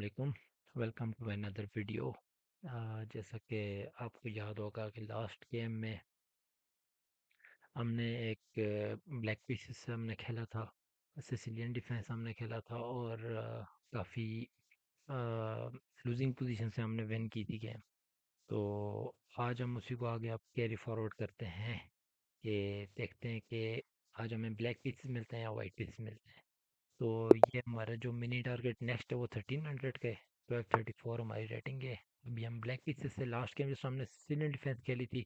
वालेकुम। Welcome to another video. जैसा कि आपको याद होगा कि लास्ट गेम में हमने एक ब्लैक पीसेस से हमने खेला था, सिसिलियन डिफेंस हमने खेला था और काफ़ी लूजिंग पोजीशन से हमने विन की थी गेम। तो आज हम उसी को आगे आप कैरी फॉरवर्ड करते हैं कि देखते हैं कि आज हमें ब्लैक पीसेस मिलते हैं या वाइट पीसेस मिलते हैं। तो ये हमारा जो मिनी टारगेट नेक्स्ट है वो 1300 का है। 1234 हमारी रेटिंग है। अभी हम ब्लैक पीसेस से लास्ट गेम जो हमने सिलियन डिफेंस खेली थी,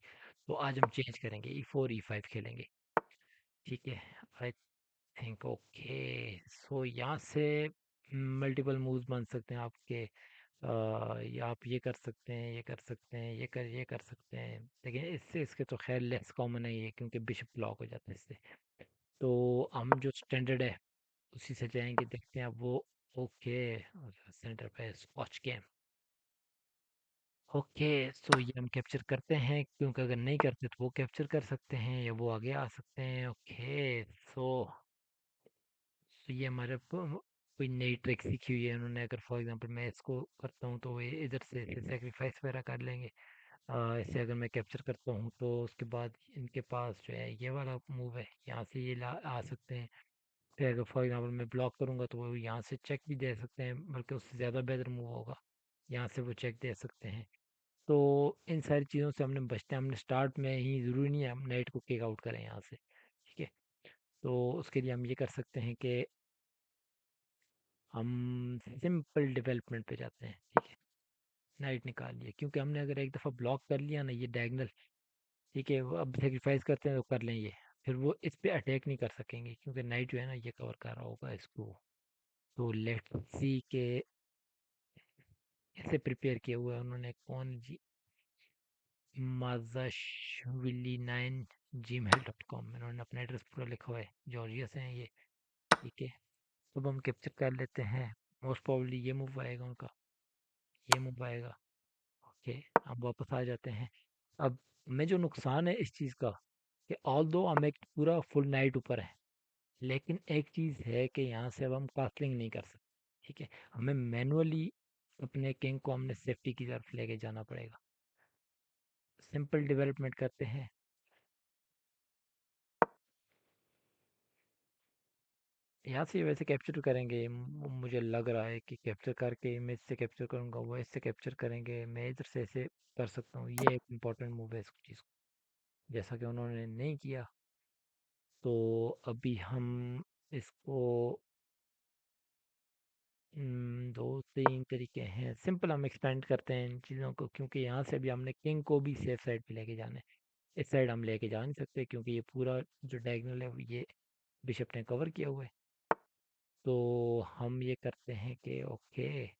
तो आज हम चेंज करेंगे, E4 E5 खेलेंगे। ठीक है, आई थिंक ओके। सो यहाँ से मल्टीपल मूव्स बन सकते हैं आपके। या आप ये कर सकते हैं, ये कर सकते हैं, ये कर सकते हैं, लेकिन इससे इसके तो खैर लेस कॉमन है ये, क्योंकि बिशप ब्लॉक हो जाता है इससे। तो हम जो स्टैंडर्ड है उसी से जाएंगे, देखते हैं अब वो। ओके, सेंटर पे स्कॉच गेम। ओके, सो ये हम कैप्चर करते हैं, क्योंकि अगर नहीं करते तो वो कैप्चर कर सकते हैं या वो आगे आ सकते हैं। ओके, सो ये हमारे कोई नई ट्रिक सीखी हुई है उन्होंने। अगर फॉर एग्जांपल मैं इसको करता हूँ तो ये इधर से सेक्रीफाइस वगैरह कर लेंगे। इसे अगर मैं कैप्चर करता हूँ तो उसके बाद इनके पास जो है ये वाला मूव है, यहाँ से ये ला आ सकते हैं। फिर अगर फॉर एग्जांपल मैं ब्लॉक करूँगा तो वो यहाँ से चेक भी दे सकते हैं, बल्कि उससे ज़्यादा बेहतर मूव होगा, यहाँ से वो चेक दे सकते हैं। तो इन सारी चीज़ों से हमने बचते हैं। हमने स्टार्ट में ही ज़रूरी नहीं है हम नाइट को किक आउट करें यहाँ से। ठीक है, तो उसके लिए हम ये कर सकते हैं कि हम सिंपल डेवलपमेंट पे जाते हैं। ठीक है, नाइट निकाल लिया, क्योंकि हमने अगर एक दफ़ा ब्लॉक कर लिया ना ये डायगनल, ठीक है, वो अब सेक्रीफाइस करते हैं तो कर लें ये, फिर वो इस पे अटैक नहीं कर सकेंगे, क्योंकि नाइट जो है ना ये कवर कर रहा होगा इसको। तो लेट्स सी के कैसे प्रिपेयर किया हुआ है उन्होंने, कौन जी, mazashvili9 gmail.com, इन्होंने अपना एड्रेस पूरा लिखा हुआ है, जॉर्जिया से हैं ये। ठीक है, अब हम कैप्चर कर लेते हैं। मोस्ट प्रॉब्ली ये मूव आएगा उनका, ये मूव आएगा। ओके, हम वापस आ जाते हैं। अब में जो नुकसान है इस चीज़ का, कि ऑल दो हम एक पूरा फुल नाइट ऊपर है, लेकिन एक चीज़ है कि यहाँ से अब हम कास्टलिंग नहीं कर सकते। ठीक है, हमें मैनुअली अपने किंग को हमने सेफ्टी की तरफ लेके जाना पड़ेगा। सिंपल डेवलपमेंट करते हैं। यहाँ से वैसे कैप्चर करेंगे, मुझे लग रहा है कि कैप्चर करके इमेज से कैप्चर करूँगा, वो इससे कैप्चर करेंगे, मैं इधर से ऐसे कर सकता हूँ। ये एक इम्पॉर्टेंट मूव है इस चीज़ को, जैसा कि उन्होंने नहीं किया। तो अभी हम इसको दो तीन तरीके हैं, सिंपल हम एक्सपेंड करते हैं इन चीज़ों को, क्योंकि यहाँ से भी हमने किंग को भी सेफ साइड पे लेके जाना है। इस साइड हम लेके जा नहीं सकते, क्योंकि ये पूरा जो डायगोनल है ये बिशप ने कवर किया हुआ है। तो हम ये करते हैं कि ओके,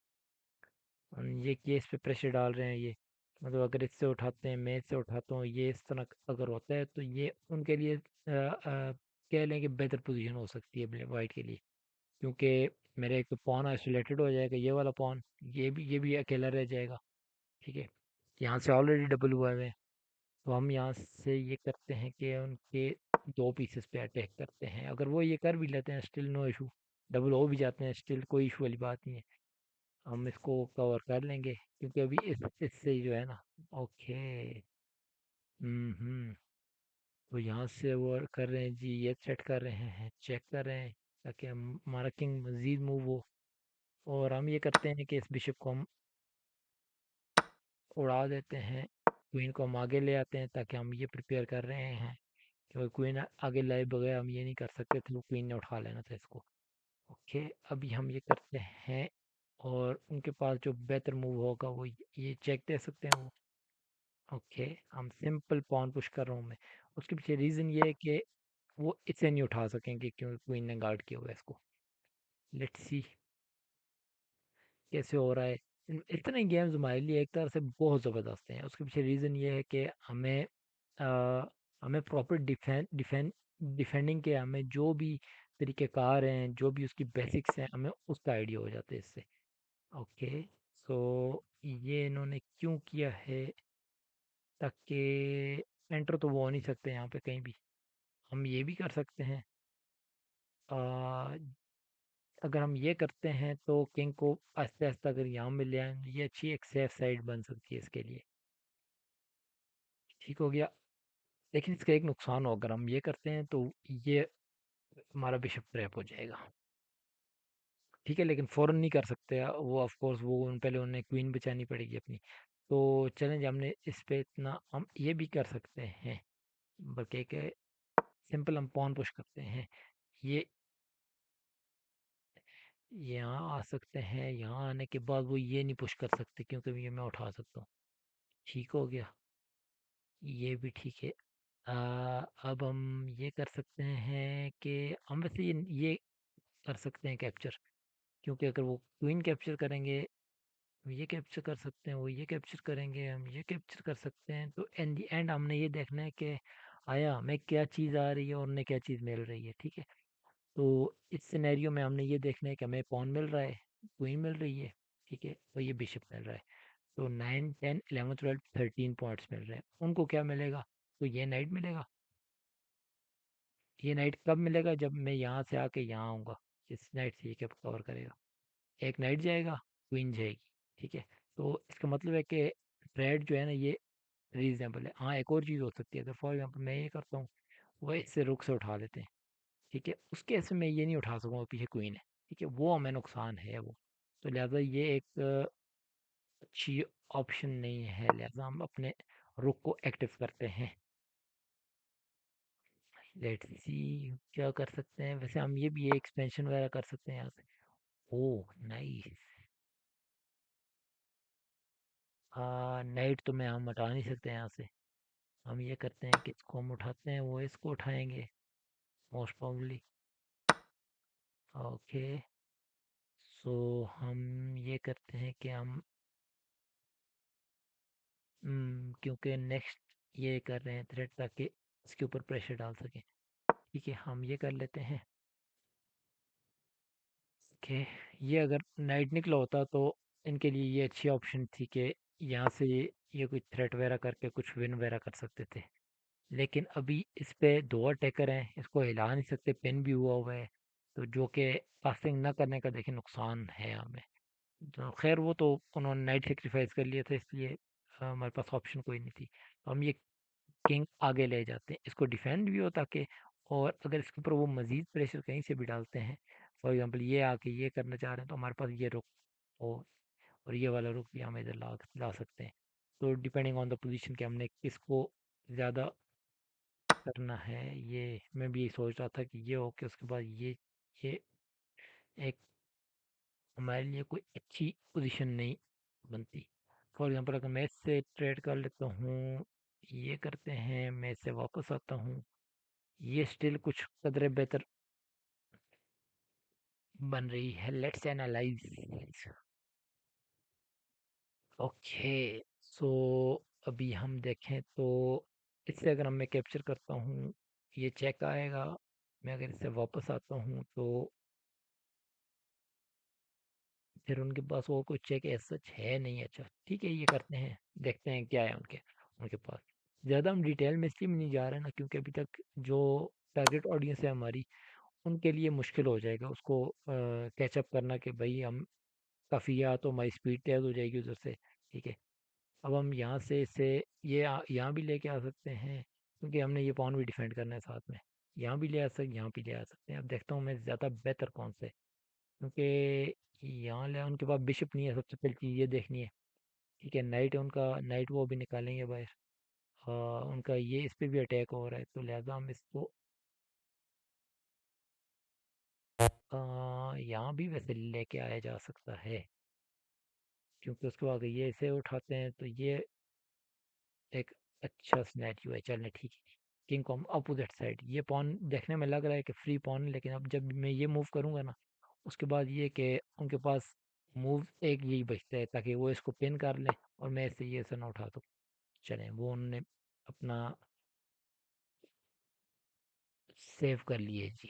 हम ये केस पे प्रेशर डाल रहे हैं ये, मतलब अगर इससे उठाते हैं, मैं इससे उठाता हूँ, ये इस तरह अगर होता है तो ये उनके लिए कह लें कि बेहतर पोजीशन हो सकती है वाइट के लिए, क्योंकि मेरे एक पॉन आइसोलेटेड हो जाएगा, ये वाला पॉन, ये भी अकेला रह जाएगा। ठीक है, यहाँ से ऑलरेडी डबल हुआ है। तो हम यहाँ से ये करते हैं कि उनके दो पीसेस पे अटैक करते हैं। अगर वो ये कर भी लेते हैं स्टिल नो इशू, डबल हो भी जाते हैं स्टिल कोई इशू वाली बात नहीं है, हम इसको कवर कर लेंगे, क्योंकि अभी इससे जो है ना। ओके, हम्म, तो यहाँ से वो कर रहे हैं जी, ये सेट कर रहे हैं, चेक कर रहे हैं, ताकि हमारा किंग मजीद मूव हो। और हम ये करते हैं कि इस बिशप को हम उड़ा देते हैं, क्वीन को हम आगे ले आते हैं, ताकि हम ये प्रिपेयर कर रहे हैं, क्योंकि क्वीन आगे लाए बगैर हम ये नहीं कर सकते थे, वो क्वीन ने उठा लेना था इसको। ओके, अभी हम ये करते हैं, और उनके पास जो बेहतर मूव होगा वो ये चेक दे सकते हैं वो। ओके, हम सिंपल पॉन पुश कर रहा हूँ मैं। उसके पीछे रीज़न ये है कि वो इसे नहीं उठा सकेंगे, क्योंकि क्वीन ने गार्ड किया हुआ है इसको। लेट्स सी कैसे हो रहा है। इतने गेम्स हमारे लिए एक तरह से बहुत ज़बरदस्त हैं। उसके पीछे रीज़न ये है कि हमें प्रॉपर डिफेंडिंग के, हमें जो भी तरीक़ेकार हैं, जो भी उसकी बेसिक्स हैं, हमें उसका आइडिया हो जाता है इससे। ओके, सो ये इन्होंने क्यों किया है, ताकि एंटर तो वो हो नहीं सकते यहाँ पे कहीं भी। हम ये भी कर सकते हैं, अगर हम ये करते हैं तो किंग को आस्ते आस्ते अगर यहाँ में ले आए, ये अच्छी एक सेफ साइड बन सकती है इसके लिए। ठीक हो गया। लेकिन इसका एक नुकसान हो, अगर हम ये करते हैं तो ये हमारा बिशप ट्रैप हो जाएगा। ठीक है, लेकिन फ़ौरन नहीं कर सकते वो, ऑफ कोर्स वो पहले उन्हें क्वीन बचानी पड़ेगी अपनी। तो चलें, हमने इस पे इतना, हम ये भी कर सकते हैं, बल्कि एक सिंपल हम पॉन पुश करते हैं। ये यहाँ आ सकते हैं, यहाँ आने के बाद वो ये नहीं पुश कर सकते क्योंकि ये मैं उठा सकता हूँ। ठीक हो गया, ये भी ठीक है। अब हम ये कर सकते हैं कि हम वैसे ये कर सकते हैं कैप्चर, क्योंकि अगर वो क्वीन कैप्चर करेंगे, हम ये कैप्चर कर सकते हैं, वो ये कैप्चर करेंगे, हम ये कैप्चर कर सकते हैं। तो इन दी एंड हमने ये देखना है कि आया हमें क्या चीज़ आ रही है और उन्हें क्या चीज़ मिल रही है। ठीक है, तो इस सिनेरियो में हमने ये देखना है कि हमें पॉन मिल रहा है, क्वीन मिल रही है, ठीक है, और ये बिशप मिल रहा है। तो 9 10 11 12 13 पॉइंट्स मिल रहे हैं। उनको क्या मिलेगा? तो ये नाइट मिलेगा। ये नाइट कब मिलेगा? जब मैं यहाँ से आके यहाँ आऊँगा, इस नाइट से ये क्या कवर करेगा, एक नाइट जाएगा, क्वीन जाएगी। ठीक है, तो इसका मतलब है कि ट्रेड जो है ना, ये रीजनेबल है। हाँ, एक और चीज़ हो सकती है, अगर फॉर एग्जाम्पल मैं ये करता हूँ, वह इससे रुक से उठा लेते हैं। ठीक है, उस केस में मैं ये नहीं उठा सकूँगा, पीछे क्वीन है। ठीक है, वो हमें नुकसान है वो। तो लिहाजा ये एक अच्छी ऑप्शन नहीं है, लिहाजा हम अपने रुक को एक्टिव करते हैं। लेट्स सी क्या कर सकते हैं। वैसे हम ये भी ये एक्सपेंशन वगैरह कर सकते हैं यहाँ से। Oh nice. नाइट तो मैं हम हटा नहीं सकते यहाँ से। हम ये करते हैं कि इसको हम उठाते हैं, वो इसको उठाएंगे मोस्ट प्रोबेबली। ओके, सो हम ये करते हैं कि हम क्योंकि नेक्स्ट ये कर रहे हैं थ्रेड, ताकि इसके ऊपर प्रेशर डाल सकें। ठीक है, हम ये कर लेते हैं। ओके, ये अगर नाइट निकला होता तो इनके लिए ये अच्छी ऑप्शन थी कि यहाँ से ये कुछ थ्रेट वगैरह करके कुछ विन वगैरह कर सकते थे। लेकिन अभी इस पे दो अटैकर हैं, इसको हिला नहीं सकते, पिन भी हुआ हुआ है। तो जो कि पासिंग ना करने का देखिए नुकसान है हमें। तो खैर वो तो उन्होंने नाइट सेक्रीफाइस कर लिया था, इसलिए हमारे पास ऑप्शन कोई नहीं थी। तो हम ये किंग आगे ले जाते हैं, इसको डिफेंड भी हो ताकि, और अगर इसके ऊपर वो मज़ीद प्रेशर कहीं से भी डालते हैं, फॉर एग्जांपल ये आके ये करना चाह रहे हैं, तो हमारे पास ये रुक हो, और ये वाला रुक भी हम इधर ला ला सकते हैं। तो डिपेंडिंग ऑन द पोजीशन कि हमने किसको ज़्यादा करना है, ये मैं भी यही सोच रहा था कि ये हो के उसके बाद ये एक हमारे लिए कोई अच्छी पोजीशन नहीं बनती। फॉर एग्जांपल अगर मैं इससे ट्रेड कर लेता हूँ, ये करते हैं, मैं इससे वापस आता हूँ, ये स्टिल कुछ कदरे बेहतर बन रही है। Let's analyse. ओके, सो अभी हम देखें तो इससे अगर मैं कैप्चर करता हूँ, ये चेक आएगा। मैं अगर इससे वापस आता हूँ तो फिर उनके पास वो कोई चेक ऐसा सच है नहीं। अच्छा ठीक है, ये करते हैं, देखते हैं क्या है उनके उनके पास। ज़्यादा हम डिटेल में इसलिए नहीं जा रहे ना, क्योंकि अभी तक जो टारगेट ऑडियंस है हमारी, उनके लिए मुश्किल हो जाएगा उसको कैचअप करना, कि भाई हम काफ़ी, या तो हमारी स्पीड तेज़ हो जाएगी उधर से। ठीक है, अब हम यहाँ से इसे ये यहाँ भी लेके आ सकते हैं, क्योंकि हमने ये पॉन भी डिफेंड करना है साथ में। यहाँ भी ले आ सकते, यहाँ भी ले आ सकते हैं। अब देखता हूँ मैं ज़्यादा बेहतर कौन से, क्योंकि यहाँ ले उनके पास बिशप नहीं है, सबसे पहली चीज़ ये देखनी है। ठीक है, नाइट है उनका, नाइट वो भी निकालेंगे बाहर। उनका ये इस पे भी अटैक हो रहा है, तो लिहाजा हम इसको यहाँ भी वैसे लेके आया जा सकता है, क्योंकि उसके बाद ये इसे उठाते हैं तो ये एक अच्छा सिनेरियो है। चलने ठीक है, किंग को अपोजिट साइड, ये पॉन देखने में लग रहा है कि फ्री पॉन है, लेकिन अब जब मैं ये मूव करूँगा ना, उसके बाद ये कि उनके पास मूव एक यही बचता है, ताकि वो इसको पिन कर लें और मैं इससे ये सर ना उठा दूँ। चलें, वो उन्होंने अपना सेव कर लिए जी।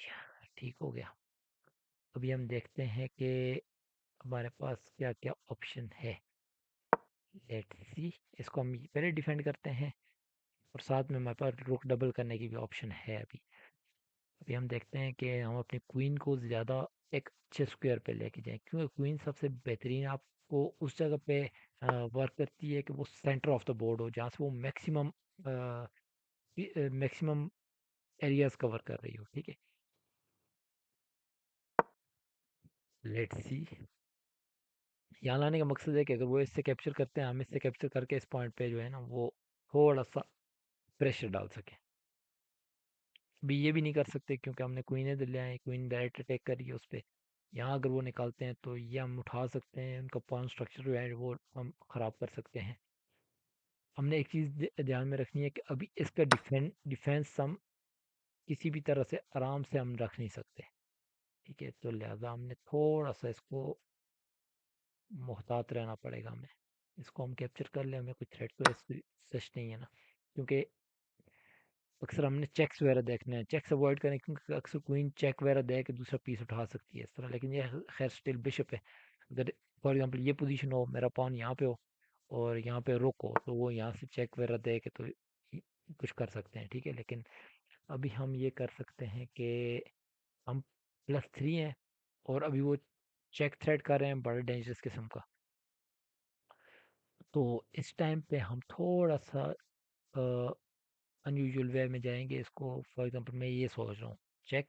ठीक हो गया। अभी हम देखते हैं कि हमारे पास क्या क्या ऑप्शन है। लेट्स सी, इसको हम पहले डिफेंड करते हैं, और साथ में हमारे पास रुक डबल करने की भी ऑप्शन है। अभी अभी हम देखते हैं कि हम अपनी क्वीन को ज़्यादा एक अच्छे स्क्वायर पे लेके जाएं, क्योंकि क्वीन सबसे बेहतरीन आपको उस जगह पे वर्क करती है कि वो सेंटर ऑफ द बोर्ड हो, जहाँ से वो मैक्सिमम एरियाज कवर कर रही हो। ठीक है, लेट्स सी। यहाँ लाने का मकसद है कि अगर वो इससे कैप्चर करते हैं, हम इससे कैप्चर करके इस पॉइंट पे जो है ना वो थोड़ा सा प्रेशर डाल सकें। अभी ये भी नहीं कर सकते क्योंकि हमने क्वीन इधर ले आए, क्वीन डायरेक्ट अटैक करी है उस पर। यहाँ अगर वो निकालते हैं तो ये हम उठा सकते हैं, उनका पॉन स्ट्रक्चर जो है वो हम ख़राब कर सकते हैं। हमने एक चीज़ ध्यान में रखनी है कि अभी इसका डिफेंस हम किसी भी तरह से आराम से हम रख नहीं सकते। ठीक है, तो लिहाजा हमने थोड़ा सा इसको मुहतात रहना पड़ेगा हमें। इसको हम कैप्चर कर ले, हमें कोई थ्रेट तो ऐसे सच नहीं है ना, क्योंकि अक्सर हमने चेक्स वगैरह देखने हैं, चेक्स अवॉइड करें क्योंकि अक्सर क्वीन चेक वगैरह दे के दूसरा पीस उठा सकती है इस तरह। लेकिन ये खैर स्टिल बिशप है। अगर फॉर एग्जांपल ये पोजीशन हो, मेरा पॉन यहाँ पे हो और यहाँ पे रुक हो, तो वो यहाँ से चेक वगैरह दे के तो कुछ कर सकते हैं। ठीक है, लेकिन अभी हम ये कर सकते हैं कि हम +3 हैं और अभी वो चेक थ्रेड कर रहे हैं बड़े डेंजरस किस्म का। तो इस टाइम पे हम थोड़ा सा अनयूजुअल वे में जाएंगे इसको। फॉर एग्जांपल मैं ये सोच रहा हूँ, चेक,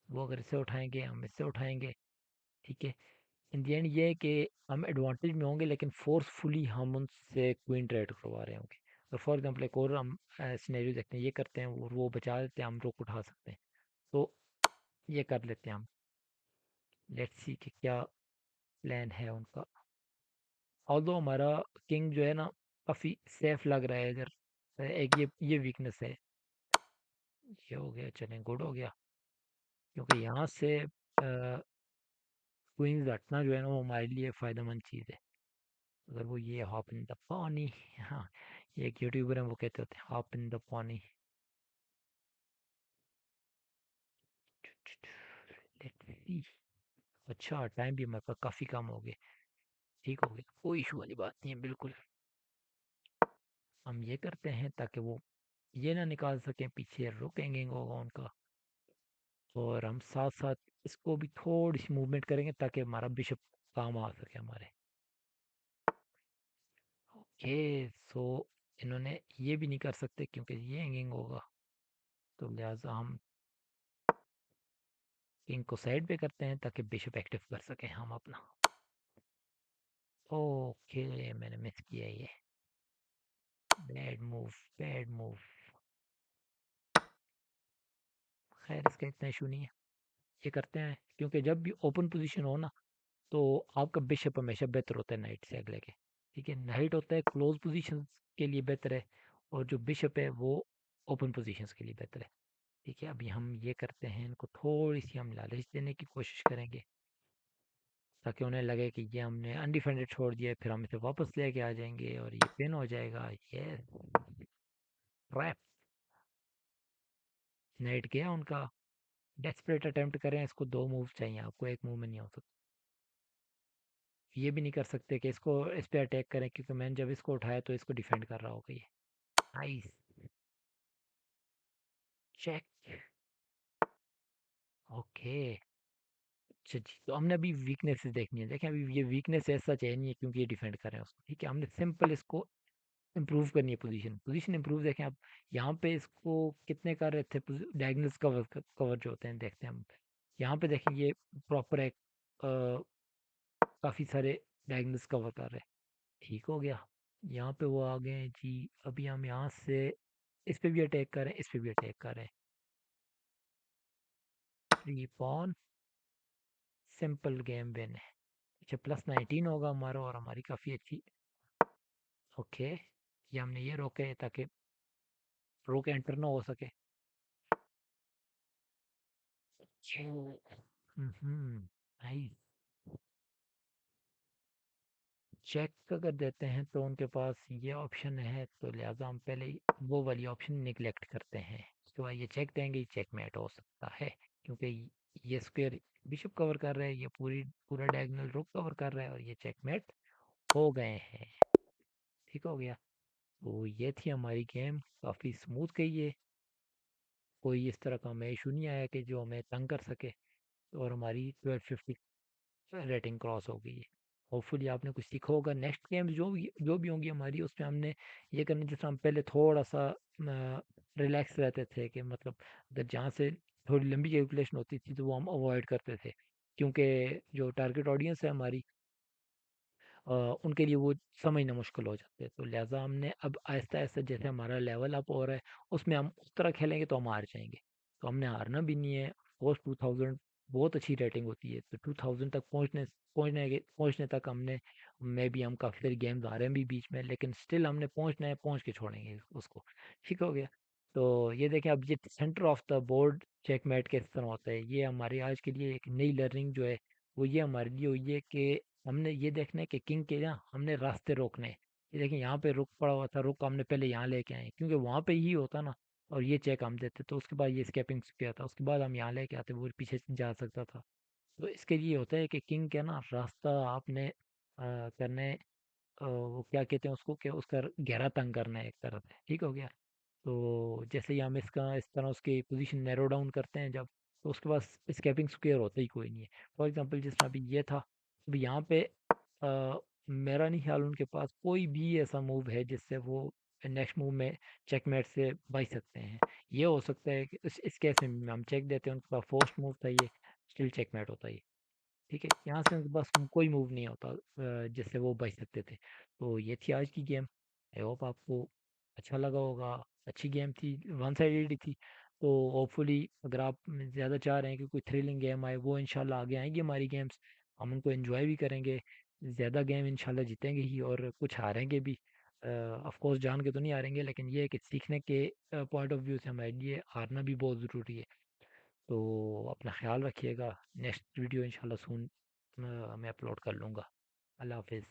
वो अगर इससे उठाएंगे हम इससे उठाएंगे। ठीक है, इन दी एंड ये है कि हम एडवांटेज में होंगे लेकिन फोर्सफुली हम उनसे क्वीन ट्रेड करवा रहे होंगे। तो फॉर एग्जांपल एक और हम सिनेरियो देखते हैं, ये करते हैं वो बचा देते हैं, हम रोक उठा सकते हैं। तो ये कर लेते हैं हम। लेट्स सी कि क्या प्लान है उनका। ऑल्दो हमारा किंग जो है ना काफ़ी सेफ लग रहा है इधर। एक ये वीकनेस है। ये हो गया, चलें, गुड हो गया, क्योंकि यहाँ से क्वींस हटना जो है ना वो हमारे लिए फ़ायदेमंद चीज़ है। अगर वो ये हॉप इन द पानी, हाँ, ये एक यूट्यूबर है वो कहते होते हैं हॉप इन द पानी। Let's see. अच्छा, टाइम भी हमारे पास काफ़ी कम हो गए। ठीक हो गया, कोई इशू वाली बात नहीं है बिल्कुल। हम ये करते हैं ताकि वो ये ना निकाल सकें, पीछे रुक हैंगिंग होगा उनका। और हम साथ साथ इसको भी थोड़ी सी मूवमेंट करेंगे ताकि हमारा बिशप काम आ सके हमारे। ओके, सो इन्होंने ये भी नहीं कर सकते क्योंकि ये हैंगिंग होगा, तो लिहाजा हम किंग को साइड पे करते हैं ताकि बिशप एक्टिव कर सकें हम अपना। ओके, मैंने मिस किया ये। Bad move, bad move. खैर इसका इतना इशू नहीं है, ये करते हैं क्योंकि जब भी ओपन पोजीशन हो ना तो आपका बिशप हमेशा बेहतर होता है नाइट से अगले के। ठीक है, नाइट होता है क्लोज पोजीशन के लिए बेहतर है, और जो बिशप है वो ओपन पोजीशंस के लिए बेहतर है। ठीक है, अभी हम ये करते हैं, इनको थोड़ी सी हम लालच देने की कोशिश करेंगे ताकि उन्हें लगे कि ये हमने अनडिफेंडेड छोड़ दिया, फिर हम इसे वापस लेके आ जाएंगे और ये पिन हो जाएगा। ये ट्रैप। नाइट गया उनका। डेस्परेट अटेम्प्ट करें, इसको 2 मूव चाहिए आपको, एक मूव में नहीं हो सकता। ये भी नहीं कर सकते कि इसको इस पे अटैक करें क्योंकि मैंने जब इसको उठाया तो इसको डिफेंड कर रहा होगा ये। नाइस। चेक। ओके। अच्छा जी, तो हमने अभी वीकनेसेस देखनी है। देखें, अभी ये वीकनेस ऐसा चाहिए नहीं है क्योंकि ये डिफेंड कर रहे हैं उसको। ठीक है, हमने सिंपल इसको इम्प्रूव करनी है, पोजीशन पोजीशन इम्प्रूव। देखें आप, यहाँ पे इसको कितने कर रहे थे डायगनल्स कवर कवर जो होते हैं, देखते हैं हम। यहाँ पे देखें ये प्रॉपर है, काफ़ी सारे डायगनल्स कवर कर रहे हैं। ठीक हो गया, यहाँ पे वो आ गए हैं जी। अभी हम यहाँ से इस पे भी अटैक करें, इस पे भी अटैक करें। 3 पॉन, सिंपल गेम विन है। अच्छा, +19 होगा हमारा और हमारी काफ़ी अच्छी। ओके, ये हमने ये रोके ताकि रोक एंटर ना हो सके। नाइस। चेक अगर देते हैं तो उनके पास ये ऑप्शन है, तो लिहाजा हम पहले ही वो वाली ऑप्शन निगलेक्ट करते हैं। उसके बाद ये चेक देंगे, चेकमेट हो सकता है क्योंकि ये स्क्वायर बिशप कवर कर रहा है, ये पूरा डायगोनल रुक कवर कर रहा है, और ये चेकमेट हो गए हैं। ठीक हो गया, तो ये थी हमारी गेम, काफ़ी स्मूथ गई है। कोई इस तरह का हमें इशू नहीं आया कि जो हमें तंग कर सके। और हमारी 1250 रेटिंग क्रॉस हो गई है। होपफुली आपने कुछ सीखा होगा। नेक्स्ट गेम जो भी होंगी हमारी, उसमें हमने ये करना, जैसे हम पहले थोड़ा सा रिलैक्स रहते थे, कि मतलब अगर जहाँ से थोड़ी लंबी कैलकुलेशन होती थी तो वो हम अवॉइड करते थे, क्योंकि जो टारगेट ऑडियंस है हमारी, उनके लिए वो समझना मुश्किल हो जाता है। तो लिहाजा हमने अब आहिस्ता आहिस्ता, जैसे हमारा लेवल अप हो रहा है, उसमें हम उस तरह खेलेंगे तो हम हार जाएंगे। तो हमने हारना भी नहीं है। पोस्ट 2000 बहुत अच्छी रेटिंग होती है, तो 2000 तक पहुंचने तक हमने, मे भी हम काफ़ी सारी गेम्स आ रहे हैं भी बीच में, लेकिन स्टिल हमने पहुंचना है, पहुंच के छोड़ेंगे उसको। ठीक हो गया। तो ये देखें, अब ये centre of the board checkmate किस तरह होता है, ये हमारे आज के लिए एक नई लर्निंग जो है, वो ये हमारे लिए हुई है कि हमने ये देखना है कि किंग के ना हमने रास्ते रोकने हैं। ये देखिए, यहाँ पे रुक पड़ा हुआ था, रुक हमने पहले यहाँ लेके आए, क्योंकि वहाँ पे ही होता ना, और ये चेक हम देते तो उसके बाद ये स्केपिंग किया था, उसके बाद हम यहाँ लेके आते, वो पीछे से जा सकता था। तो इसके लिए होता है कि किंग का ना रास्ता आपने करने, वो क्या कहते हैं उसको, कि उसका गहरा तंग करना है एक तरह से। ठीक हो गया। तो जैसे ही हम इसका इस तरह उसकी पोजीशन नैरो डाउन करते हैं जब, तो उसके पास स्केपिंग स्क्वायर होता ही कोई नहीं है। फॉर एग्जांपल जिस तरह अभी ये था, अभी यहाँ पे मेरा नहीं ख्याल उनके पास कोई भी ऐसा मूव है जिससे वो नेक्स्ट मूव में चेकमेट से बच सकते हैं। ये हो सकता है कि इस केस में हम चेक देते हैं, उनके पास फर्स्ट मूव था ये, स्टिल चेकमेट होता है। ठीक है, यहाँ से उनके पास कोई मूव नहीं होता जिससे वो बच सकते थे। तो ये थी आज की गेम। आई होप आपको अच्छा लगा होगा। अच्छी गेम थी, वन साइडेड ही थी। तो होपफुली अगर आप ज़्यादा चाह रहे हैं कि कोई थ्रिलिंग गेम आए, वो इंशाल्लाह आगे आएंगी हमारी गेम्स, हम उनको एंजॉय भी करेंगे। ज़्यादा गेम इंशाल्लाह जीतेंगे ही, और कुछ हारेंगे भी। ऑफ कोर्स जान के तो नहीं हारेंगे, लेकिन ये है कि सीखने के पॉइंट ऑफ व्यू से हमारे लिए हारना भी बहुत ज़रूरी है। तो अपना ख्याल रखिएगा। नेक्स्ट वीडियो इंशाल्लाह सून मैं अपलोड कर लूँगा। अल्लाह हाफिज़।